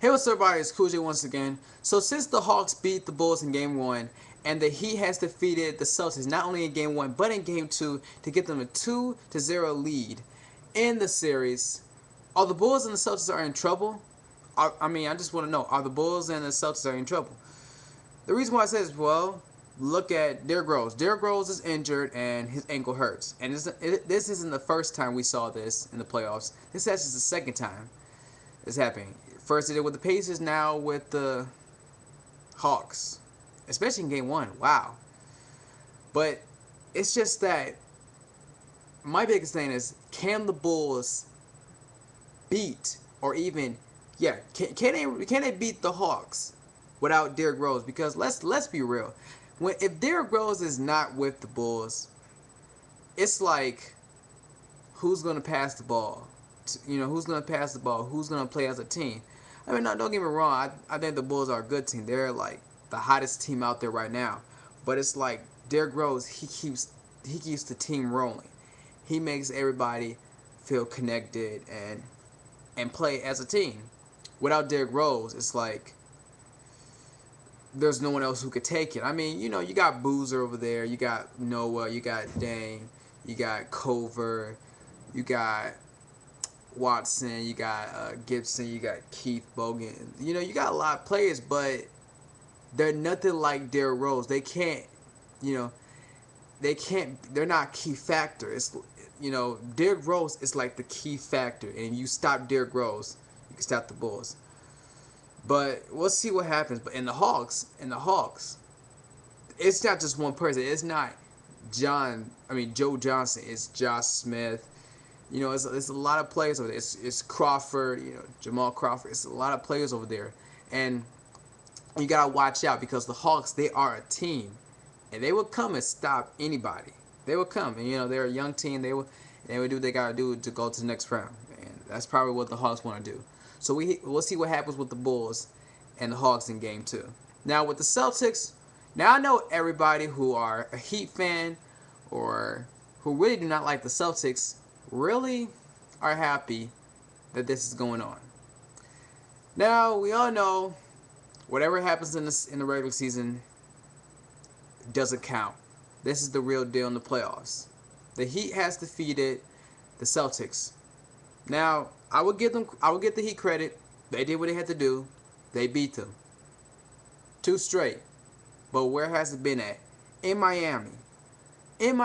Hey, what's up, everybody? It's Cool J once again. So, since the Hawks beat the Bulls in Game 1, and the Heat has defeated the Celtics not only in Game 1, but in Game 2 to get them a 2-0 lead in the series, are the Bulls and the Celtics are in trouble? I just want to know, are the Bulls and the Celtics are in trouble? The reason why I say this, well, look at Derrick Rose. Derrick Rose is injured and his ankle hurts. And this isn't the first time we saw this in the playoffs. This is actually the second time it's happening. First they did with the Pacers, now with the Hawks. Especially in Game 1. Wow. But it's just that my biggest thing is, can the Bulls beat or even can they beat the Hawks without Derrick Rose? Because let's be real. If Derrick Rose is not with the Bulls, it's like, who's gonna pass the ball? Who's gonna pass the ball? Who's gonna play as a team? I mean, no, don't get me wrong. I think the Bulls are a good team. They're like the hottest team out there right now. But it's like Derrick Rose. He keeps the team rolling. He makes everybody feel connected and play as a team. Without Derrick Rose, it's like there's no one else who could take it. I mean, you got Boozer over there. You got Noah. You got Dane. You got Culver. You got Watson, you got Gibson, you got Keith Bogan. You got a lot of players, but they're nothing like Derrick Rose. They can't, they're not key factor. It's, Derrick Rose is like the key factor, and you stop Derrick Rose, you can stop the Bulls. But we'll see what happens. But in the Hawks, it's not just one person. It's not Joe Johnson. It's Josh Smith. It's a lot of players over there. It's Crawford, Jamal Crawford. It's a lot of players over there. And you got to watch out, because the Hawks, they are a team. And they will come and stop anybody. They will come. And, they're a young team. They will do what they got to do to go to the next round. And that's probably what the Hawks want to do. So we'll see what happens with the Bulls and the Hawks in Game 2. Now, with the Celtics, now I know everybody who are a Heat fan or who really do not like the Celtics really are happy that this is going on. Now, we all know whatever happens in the regular season doesn't count. This is the real deal in the playoffs. The Heat has defeated the Celtics. Now, I will give the Heat credit. They did what they had to do. They beat them 2 straight. But where has it been at? In Miami. Am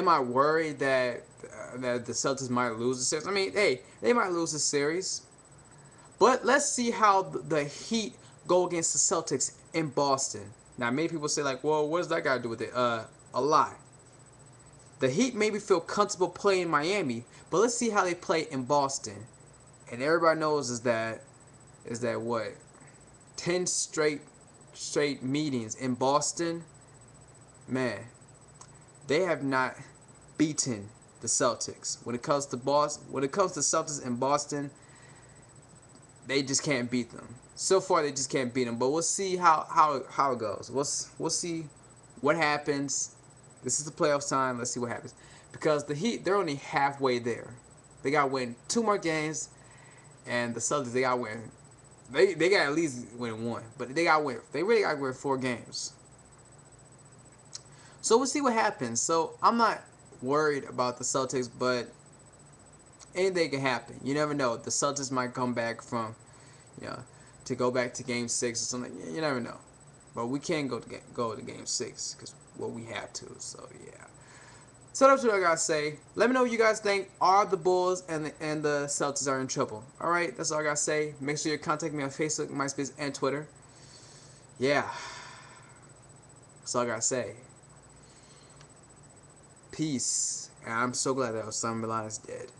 I worried that the Celtics might lose the series? I mean, hey, they might lose the series. But let's see how the Heat go against the Celtics in Boston. Now, many people say, like, well, what does that got to do with it? A lot. The Heat maybe feel comfortable playing in Miami, but let's see how they play in Boston. And everybody knows is that what? 10 straight meetings in Boston? Man, they have not beaten the Celtics. When it comes to Celtics in Boston, they just can't beat them. So far, they just can't beat them. But we'll see how it goes. We'll see what happens. This is the playoffs time. Let's see what happens. Because the Heat, they're only halfway there. They got to win 2 more games, and the Celtics, they got to win. They got to at least win 1, but they got to win. They really got to win 4 games. So we'll see what happens. So I'm not worried about the Celtics, but anything can happen. You never know. The Celtics might come back from, to go back to Game 6 or something. You never know. But we can't go to Game 6 because we have to. So yeah. So that's what I gotta say. Let me know what you guys think. Are the Bulls and the Celtics are in trouble? All right, that's all I gotta say. Make sure you contact me on Facebook, MySpace, and Twitter. Yeah, that's all I gotta say. Peace. And I'm so glad that Osama bin Laden is dead.